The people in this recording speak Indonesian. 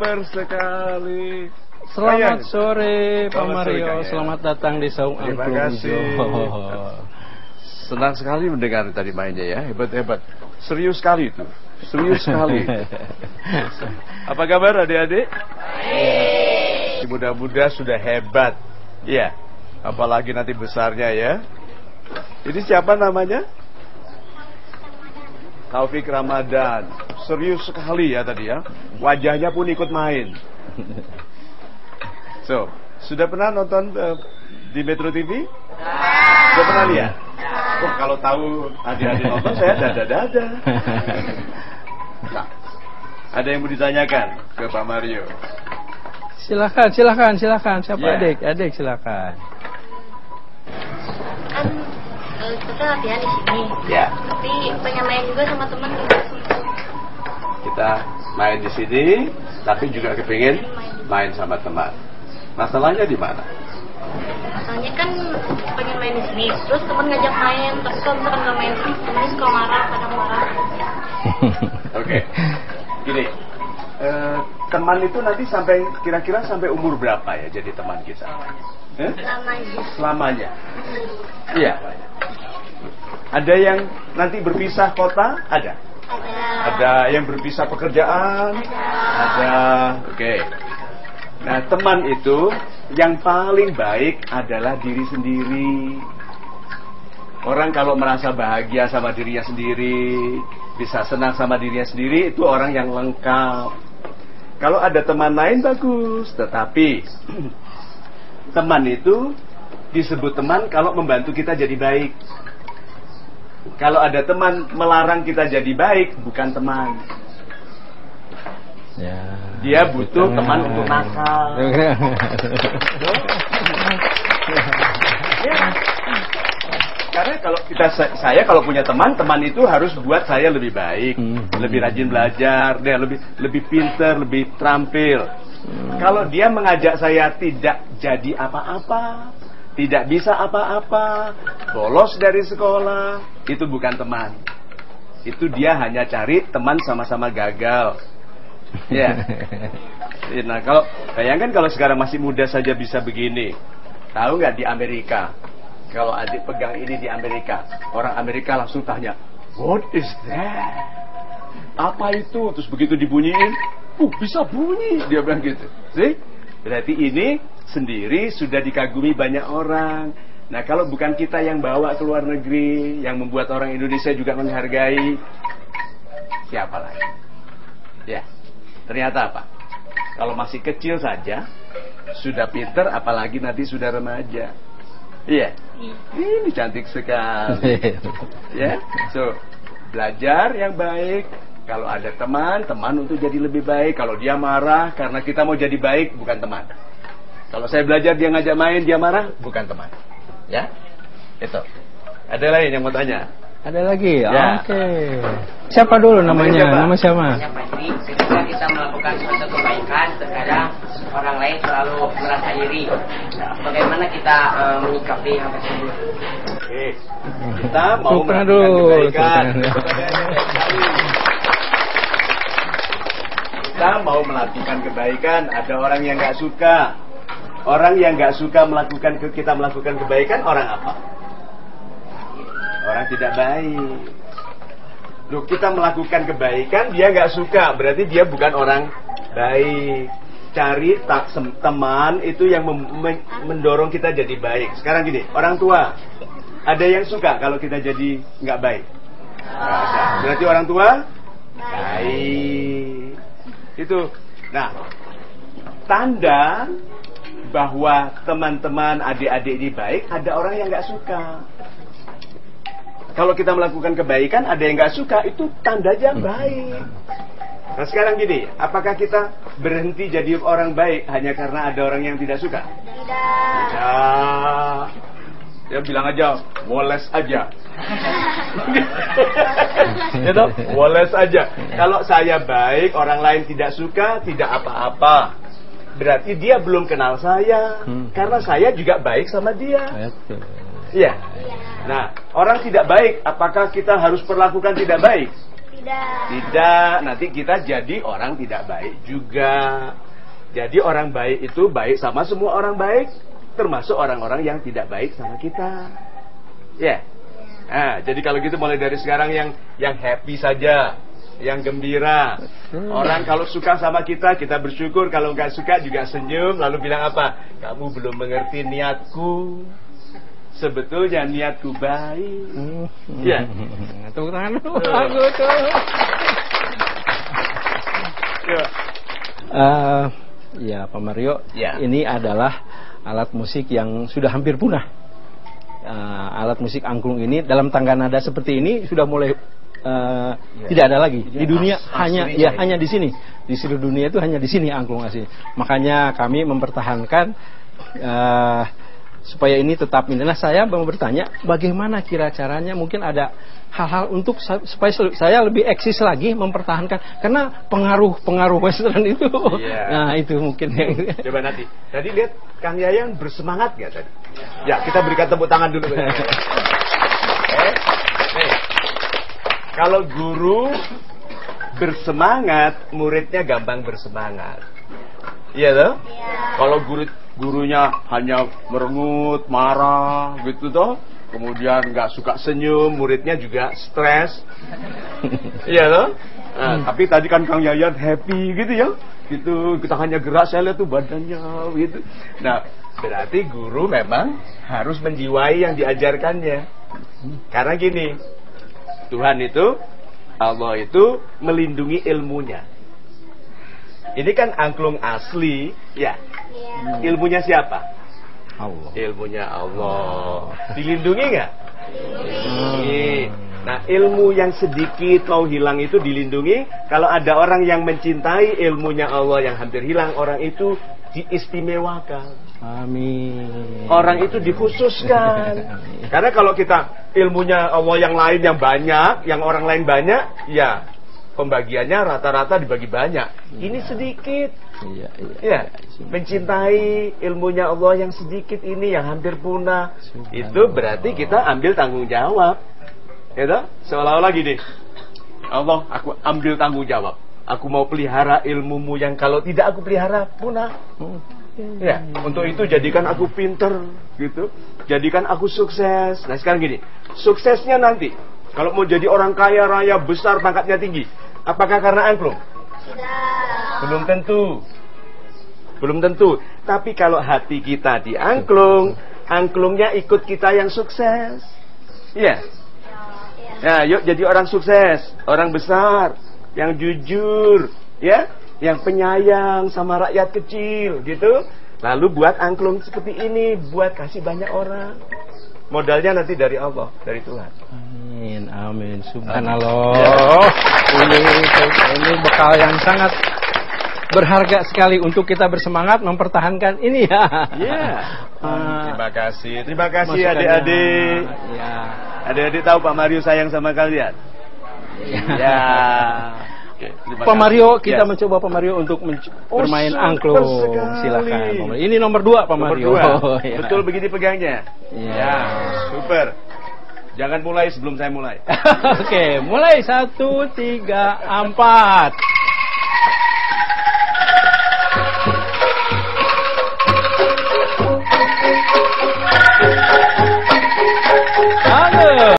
pinter sekali. Selamat sore Pak Mario, sore, selamat datang di Saung Terima Angklung kasih. Senang sekali mendengar tadi mainnya ya, hebat-hebat. Serius sekali itu, serius sekali. Apa kabar adik-adik? Muda-muda sudah hebat. Iya, apalagi nanti besarnya ya. Ini siapa namanya? Taufik Ramadan. Serius sekali ya tadi ya. Wajahnya pun ikut main. So, sudah pernah nonton di Metro TV? Sudah pernah lihat? Oh, kalau tahu adik-adik nonton saya dada-dada. Nah, ada yang mau ditanyakan ke Pak Mario? Silakan. Siapa adik silakan. Kan kita latihan di sini. Ya. Tapi pengen main juga sama teman juga. Kita main di sini, tapi juga kepingin main sama teman. Masalahnya di mana? Masalahnya kan pengen main di sini, terus teman ngajak main, tapi kalau misalkan nggak main sih, temennya suka marah, kadang marah. Oke. Gini, teman itu nanti sampai kira-kira sampai umur berapa ya jadi teman kita? Selamanya. Iya. Ada yang nanti berpisah kota? Ada. Ada yang berpisah pekerjaan? Ada. Oke. Nah, teman itu yang paling baik adalah diri sendiri. Orang kalau merasa bahagia sama dirinya sendiri, bisa senang sama dirinya sendiri, itu orang yang lengkap. Kalau ada teman lain bagus, tetapi teman itu disebut teman kalau membantu kita jadi baik. Kalau ada teman melarang kita jadi baik, bukan teman. Ya. Dia butuh teman untuk nakal. Ya. Karena kalau saya kalau punya teman itu harus buat saya lebih baik, lebih rajin belajar, dia lebih pintar, lebih terampil. Kalau dia mengajak saya tidak jadi apa-apa, tidak bisa apa-apa, bolos dari sekolah, itu bukan teman. Itu dia hanya cari teman sama-sama gagal. Ya. Nah, kalau bayangkan kalau sekarang masih muda saja bisa begini. Tahu nggak di Amerika? Kalau adik pegang ini di Amerika, orang Amerika langsung tanya, "What is that?" Apa itu? Terus begitu dibunyiin, bisa bunyi. Dia bilang gitu. See? Berarti ini sendiri sudah dikagumi banyak orang. Nah, kalau bukan kita yang bawa ke luar negeri, yang membuat orang Indonesia juga menghargai, siapa lagi? Ya. Ternyata apa? Kalau masih kecil saja sudah pinter, apalagi nanti sudah remaja. Iya. Ini cantik sekali. Ya. So, belajar yang baik. Kalau ada teman untuk jadi lebih baik. Kalau dia marah karena kita mau jadi baik, bukan teman. Kalau saya belajar dia ngajak main, dia marah, bukan teman. Ya. Itu. Ada lain yang mau tanya? Ada lagi? Ya. Oke. Siapa dulu namanya? Nama siapa? Yang pasti ketika kita melakukan suatu kebaikan, terkadang orang lain selalu merasa iri. Bagaimana kita menyikapi hal tersebut? Oke. Kita mau melakukan kebaikan. Kita mau melakukan kebaikan. Ada orang yang nggak suka. Orang yang nggak suka kita melakukan kebaikan, orang apa? Orang tidak baik. Loh, kita melakukan kebaikan, dia nggak suka, berarti dia bukan orang baik. Cari teman itu yang mendorong kita jadi baik. Sekarang gini, orang tua, ada yang suka kalau kita jadi nggak baik? Nggak ada. Berarti orang tua baik. Itu. Nah, tanda bahwa teman-teman adik-adik ini baik, ada orang yang nggak suka. Kalau kita melakukan kebaikan, ada yang nggak suka, itu tandanya baik. Nah, sekarang gini, apakah kita berhenti jadi orang baik hanya karena ada orang yang tidak suka? Tidak. Ya bilang aja, woles aja. Itu, woles aja. Kalau saya baik, orang lain tidak suka, tidak apa-apa. Berarti dia belum kenal saya, karena saya juga baik sama dia. Iya. Nah, orang tidak baik, apakah kita harus perlakukan tidak baik? Tidak, nanti kita jadi orang tidak baik juga. Jadi orang baik itu baik sama semua orang baik, termasuk orang-orang yang tidak baik sama kita. Ya. Nah, jadi kalau gitu mulai dari sekarang yang happy saja, yang gembira. Orang kalau suka sama kita bersyukur. Kalau nggak suka juga senyum, lalu bilang apa? Kamu belum mengerti niatku. Sebetulnya niatku baik. Ya. Tepuk tangan. Bagus tuh. Ya, Pak Mario, Ya. ini adalah alat musik yang sudah hampir punah. Alat musik angklung ini dalam tangga nada seperti ini sudah mulai tidak ada lagi di dunia. Hanya di sini, di seluruh dunia itu hanya di sini angklung asli. Makanya kami mempertahankan supaya ini tetap ini. Nah, saya mau bertanya, bagaimana kira caranya? Mungkin ada hal-hal untuk supaya saya lebih eksis lagi mempertahankan, karena pengaruh Western itu. Nah, itu mungkin yang Coba nanti. Tadi lihat Kang Yayan bersemangat nggak tadi? Ya, kita berikan tepuk tangan dulu. Nih. Kalau guru bersemangat, muridnya gampang bersemangat. Iya toh? Kalau gurunya hanya merengut, marah gitu toh, kemudian nggak suka senyum, muridnya juga stres. Iya toh? Nah, tapi tadi kan Kang Yayan happy gitu ya, gitu, kita hanya gerak, saya lihat tuh badannya gitu. Nah, berarti guru memang harus menjiwai yang diajarkannya. Karena gini, Tuhan itu, Allah itu melindungi ilmunya. Ini kan angklung asli, ya. Ilmunya siapa? Allah. Ilmunya Allah. Dilindungi nggak? Dilindungi. Nah, ilmu yang sedikit mau hilang itu dilindungi. Kalau ada orang yang mencintai ilmunya Allah yang hampir hilang, orang itu diistimewakan. Amin. Orang itu dikhususkan. Karena kalau kita ilmunya Allah yang lain yang banyak, yang orang lain banyak, ya pembagiannya rata-rata dibagi banyak. Ini sedikit. Ya, mencintai ilmunya Allah yang sedikit ini, yang hampir punah. Itu berarti kita ambil tanggung jawab. Ya, seolah-olah gini. Allah, aku ambil tanggung jawab. Aku mau pelihara ilmumu yang kalau tidak aku pelihara punah. Ya, untuk itu jadikan aku pinter, gitu. Jadikan aku sukses. Nah, sekarang gini, suksesnya nanti, kalau mau jadi orang kaya raya besar, pangkatnya tinggi, apakah karena angklung? Tidak. Belum tentu. Belum tentu. Tapi kalau hati kita di angklung, angklungnya ikut kita yang sukses. Iya. Ya, yuk jadi orang sukses, orang besar, yang jujur, ya, yang penyayang sama rakyat kecil, gitu. Lalu buat angklung seperti ini, buat kasih banyak orang. Modalnya nanti dari Allah, dari Tuhan. Amin, amin. Subhanallah. Ini bekal yang sangat berharga sekali untuk kita bersemangat mempertahankan ini ya. Iya. Terima kasih adik-adik. Ya. Adik-adik tahu Pak Mario sayang sama kalian. Ya. Oke, Pak Mario, kita Ya. mencoba Pak Mario untuk bermain super angklung. sekali. Silakan. Pak Mario. Ini nomor 2 Pak Nomor Mario. 2. Ya. Betul begini pegangnya. Ya. Ya, super. Jangan mulai sebelum saya mulai. Oke, mulai 1, 3, 4.